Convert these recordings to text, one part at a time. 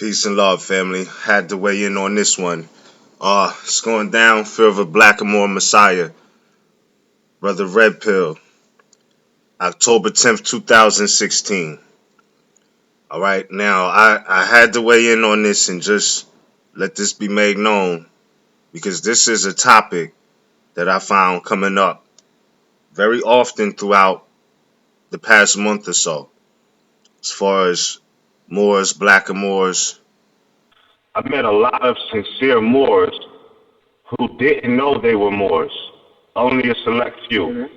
Peace and love, family. Had to weigh in on this one. It's going down. Fear of a blackamoor Messiah, Brother Red Pill, October 10th, 2016. All right, now I had to weigh in on this and just let this be made known because this is a topic that I found coming up very often throughout the past month or so, as far as Moors, blackamoors. I met a lot of sincere Moors who didn't know they were Moors. Only a select few.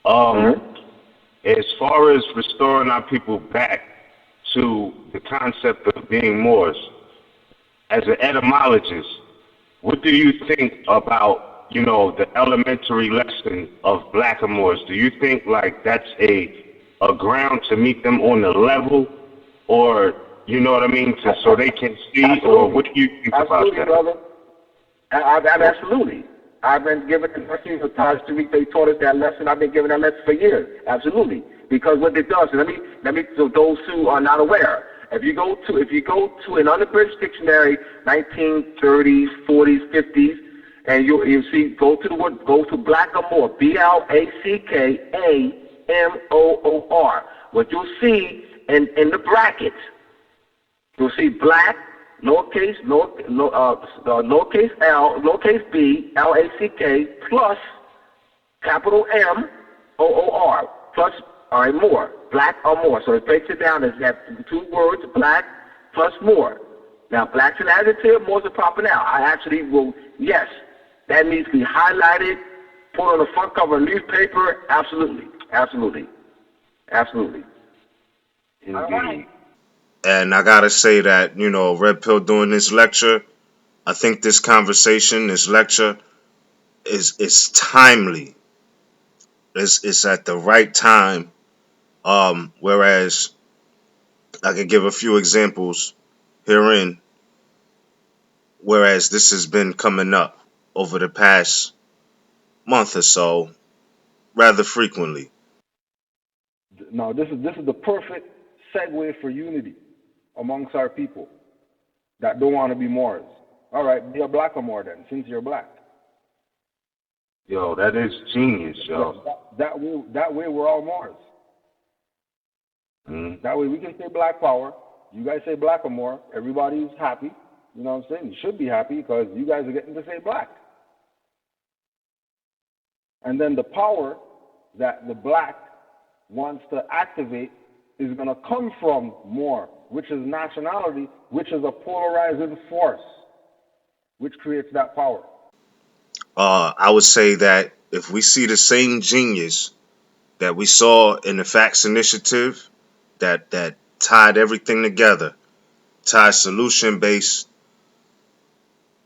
As far as restoring our people back to the concept of being Moors, as an etymologist, what do you think about, the elementary lesson of blackamoors? Do you think like that's a ground to meet them on the level, or you know what I mean, so they can see, or what do you think about Absolutely, that? brother. Absolutely. I've been given the lesson of times to they taught us that lesson. I've been giving that lesson for years. Absolutely. Because what it does, let me so those who are not aware, if you go to an unabridged dictionary, 1930s, 40s, 50s, and you see go to blackamoor, blackamoor. What you'll see in the brackets, you'll see black, lowercase l, lowercase b, lack, plus capital M-O-O-R, plus, all right, more, black or more. So it breaks it down as that two words, black plus more. Now, black's an adjective, more's a proper noun. I actually will, yes, that needs to be highlighted, put on the front cover of a newspaper, absolutely, absolutely, absolutely. Indeed. And I gotta say that, Red Pill doing this lecture, I think this conversation, this lecture, is timely. It's at the right time. Whereas I could give a few examples herein, whereas this has been coming up over the past month or so, rather frequently. Now, this is the perfect segue for unity amongst our people that don't want to be Moors. All right, be a blackamoor then, since you're black. Yo, that is genius, yo. That way we're all Moors. That way we can say black power. You guys say blackamoor. Everybody's happy. You know what I'm saying? You should be happy because you guys are getting to say black. And then the power that the black wants to activate is going to come from Moor, which is nationality, which is a polarizing force, which creates that power. I would say that if we see the same genius that we saw in the Facts Initiative, that tied everything together, tied solution-based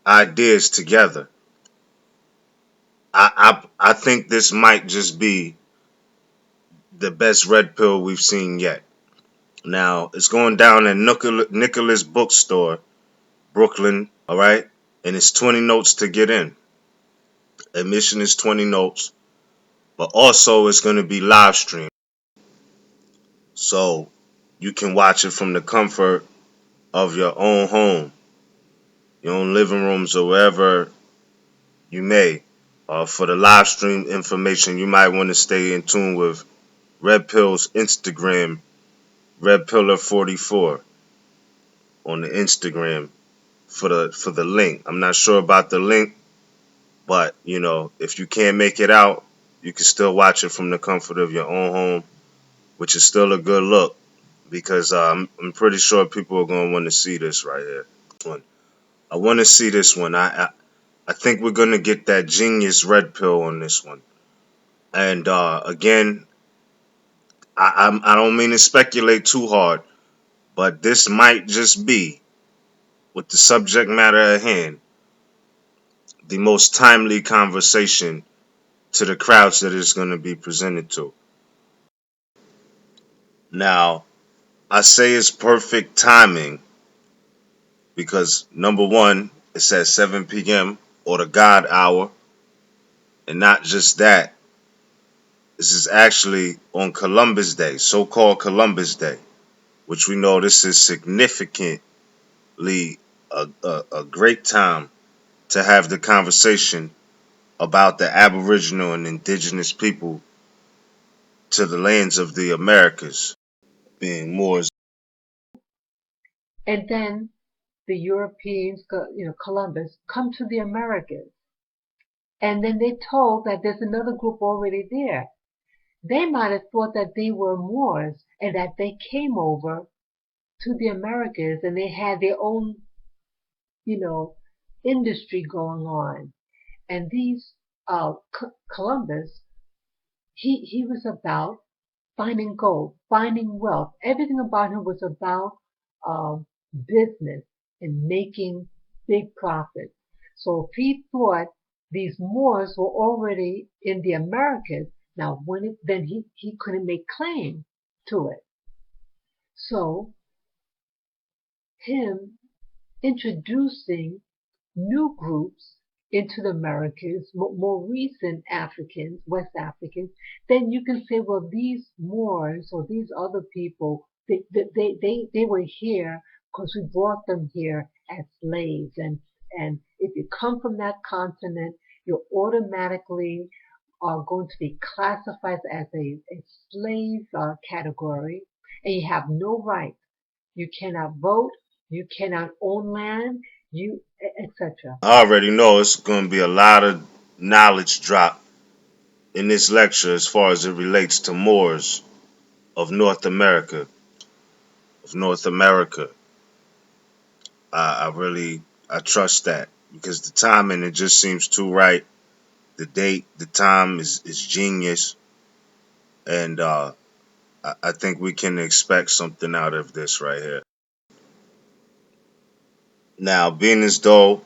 ideas together, I think this might just be the best red pill we've seen yet. Now, it's going down at Nicholas Bookstore, Brooklyn, all right? And it's 20 notes to get in. Admission is 20 notes, but also it's going to be live streamed. So you can watch it from the comfort of your own home, your own living rooms, or wherever you may. For the live stream information, you might want to stay in tune with Red Pill's Instagram, RedPillar44 on the Instagram for the link. I'm not sure about the link, but if you can't make it out, you can still watch it from the comfort of your own home, which is still a good look because I'm pretty sure people are going to want to see this right here. I want to see this one. I think we're going to get that genius red pill on this one. And again, I don't mean to speculate too hard, but this might just be, with the subject matter at hand, the most timely conversation to the crowds that it's going to be presented to. Now, I say it's perfect timing because, number one, it's at 7 p.m. or the God hour. And not just that, this is actually on Columbus Day, so-called Columbus Day, which we know this is significant a great time to have the conversation about the Aboriginal and indigenous people to the lands of the Americas, being Moors. And then the Europeans, Columbus, come to the Americas. And then they told that there's another group already there. They might have thought that they were Moors and that they came over to the Americas and they had their own, you know, industry going on. And these Columbus, he was about finding gold, finding wealth. Everything about him was about business and making big profits. So if he thought these Moors were already in the Americas, now then he couldn't make claim to it. So him introducing new groups into the Americas, more recent Africans, West Africans, then you can say, well, these Moors or these other people, they were here because we brought them here as slaves. And if you come from that continent, you're automatically are going to be classified as a slave category, and you have no right. You cannot vote. You cannot own land. Etc. I already know it's going to be a lot of knowledge drop in this lecture as far as it relates to Moors of North America. Of North America, I trust that because the timing it just seems too right. The date, the time is genius, and I think we can expect something out of this right here. Now, being as though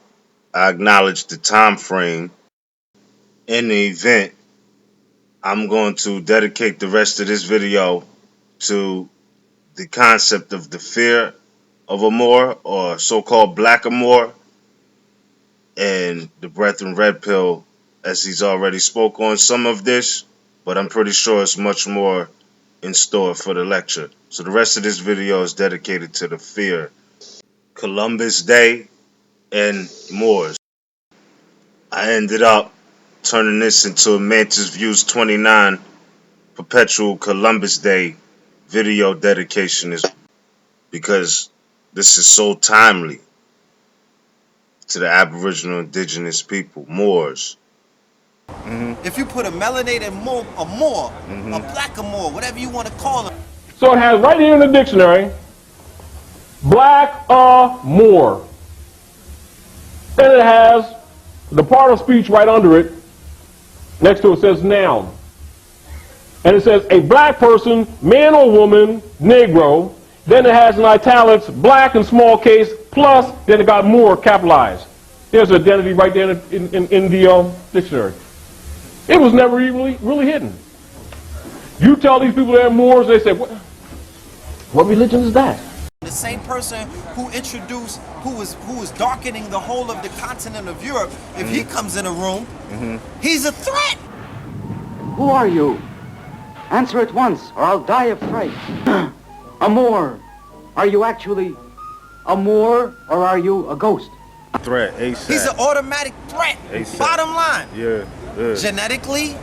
I acknowledge the time frame in the event, I'm going to dedicate the rest of this video to the concept of the fear of a Moor, or so-called blackamoor, and the Brethren Red Pill, as he's already spoke on some of this, but I'm pretty sure it's much more in store for the lecture. So the rest of this video is dedicated to the fear, Columbus Day, and Moors. I ended up turning this into a Mantis Views 29 Perpetual Columbus Day video dedication because this is so timely to the Aboriginal indigenous people, Moors. If you put a melanated Moor, a blackamoor, whatever you want to call them. So it has right here in the dictionary, blackamoor. And it has the part of speech right under it. Next to it says noun. And it says a black person, man or woman, Negro. Then it has in italics, black in small case, plus, then it got Moor capitalized. There's identity right there in the dictionary. It was never even really hidden. You tell these people they're Moors, they say, what religion is that? The same person who introduced, who was darkening the whole of the continent of Europe, if he comes in a room, he's a threat. Who are you? Answer at once, or I'll die of fright. A Moor. Are you actually a Moor, or are you a ghost? Threat, ASAP. He's an automatic threat. ASAP. Bottom line. Yeah. Genetically,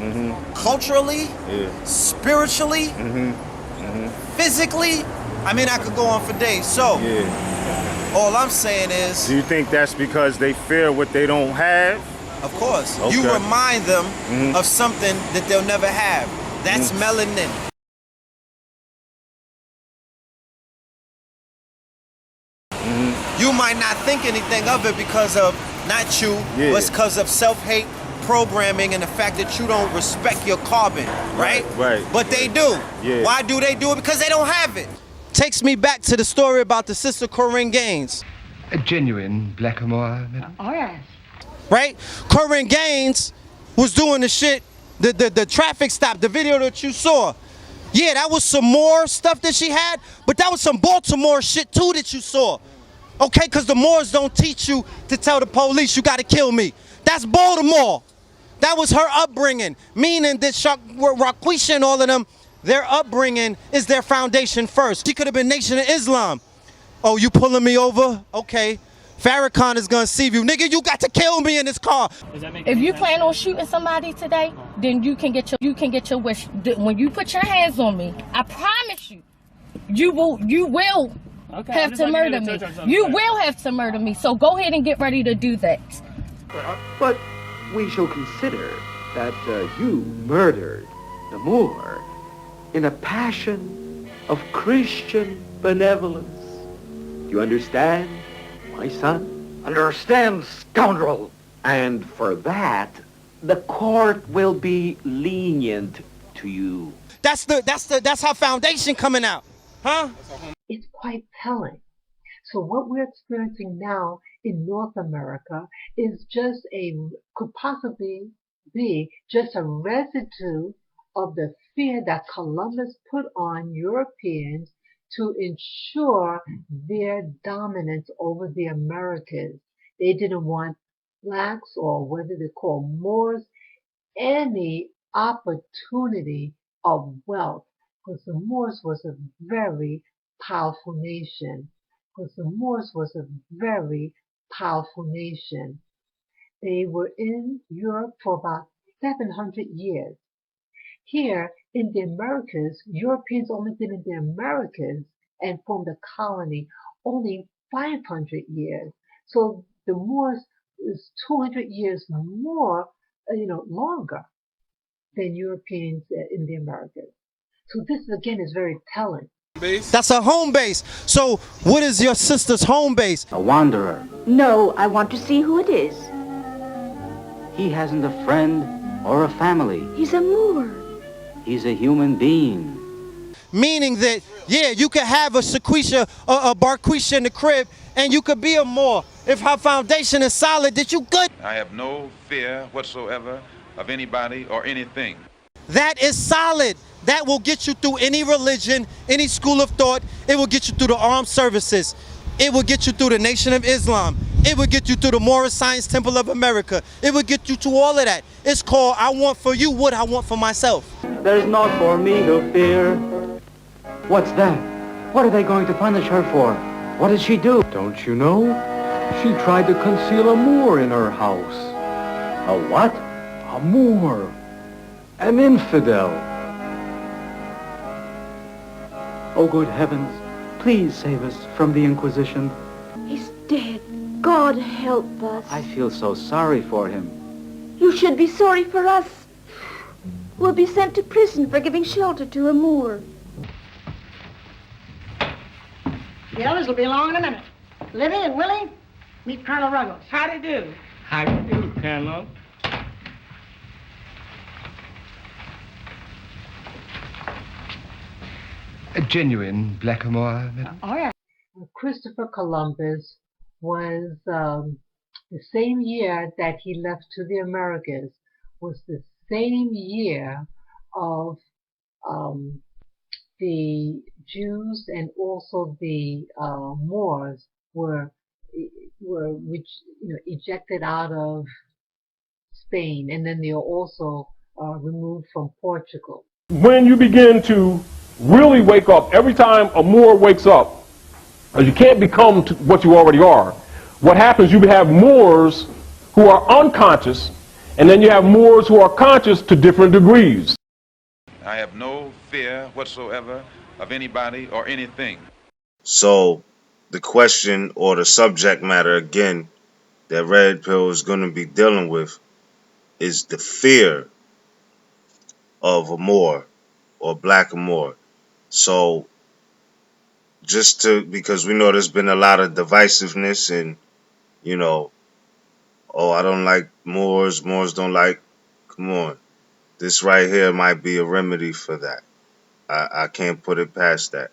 culturally, spiritually, physically. I mean, I could go on for days. So, all I'm saying is... Do you think that's because they fear what they don't have? Of course. Okay. You remind them of something that they'll never have. That's melanin. You might not think anything of it because of, not you, but it's because of self-hate programming and the fact that you don't respect your carbon, right? Right. But they do. Yeah. Why do they do it? Because they don't have it. Takes me back to the story about the sister Corinne Gaines. A genuine blackamoor, madam? Oh, yes. Right? Corinne Gaines was doing the shit, the traffic stop, the video that you saw. Yeah, that was some more stuff that she had, but that was some Baltimore shit too that you saw. Okay, because the Moors don't teach you to tell the police you got to kill me. That's Baltimore. That was her upbringing, meaning that Raquisha and all of them, their upbringing is their foundation first. She could have been Nation of Islam. Oh, you pulling me over? Okay. Farrakhan is gonna see you. Nigga, you got to kill me in this car. If you plan on shooting somebody today, then you can get your wish. When you put your hands on me, I promise you, you will have to murder me. You will have to murder me. So go ahead and get ready to do that. But we shall consider that you murdered the Moor in a passion of Christian benevolence. Do you understand, my son? Understand, scoundrel. And for that, the court will be lenient to you. That's how foundation coming out. Huh? It's quite telling. So what we're experiencing now in North America is could possibly be just a residue of the fear that Columbus put on Europeans to ensure their dominance over the Americas. They didn't want blacks, or whether they call Moors, any opportunity of wealth, because the Moors was a very powerful nation. Because the Moors was a very powerful nation. They were in Europe for about 700 years. Here in the Americas, Europeans only been in the Americas and formed a colony only 500 years. So the Moors is 200 years more, longer than Europeans in the Americas. So this again is very telling. That's a home base. So what is your sister's home base? A wanderer. No, I want to see who it is. He hasn't a friend or a family. He's a Moor. He's a human being. Meaning that, yeah, you could have a Sequisha or a Barquisha in the crib, and you could be a Moor. If her foundation is solid, that you good. I have no fear whatsoever of anybody or anything. That is solid. That will get you through any religion, any school of thought. It will get you through the armed services. It will get you through the Nation of Islam. It will get you through the Moorish Science Temple of America. It will get you to all of that. It's called I want for you what I want for myself. There's naught for me to fear. What's that? What are they going to punish her for? What did she do? Don't you know? She tried to conceal a Moor in her house. A what? A Moor. An infidel. Oh, good heavens. Please save us from the Inquisition. He's dead. God help us. I feel so sorry for him. You should be sorry for us. We'll be sent to prison for giving shelter to a Moor. The others will be along in a minute. Livy and Willie, meet Colonel Ruggles. How do you do? How do you do, Colonel? A genuine blackamoor, madam? Oh, yeah. Christopher Columbus was the same year that he left to the Americas, was the same year of the Jews and also the Moors were ejected out of Spain, and then they were also removed from Portugal. When you begin to really wake up, every time a Moor wakes up, you can't become what you already are. What happens, you have Moors who are unconscious, and then you have Moors who are conscious to different degrees. I have no fear whatsoever of anybody or anything. So the question or the subject matter again that Red Pill is going to be dealing with is the fear of a Moor or blackamoor. So because we know there's been a lot of divisiveness and, oh, I don't like Moors don't like, come on. This right here might be a remedy for that. I can't put it past that.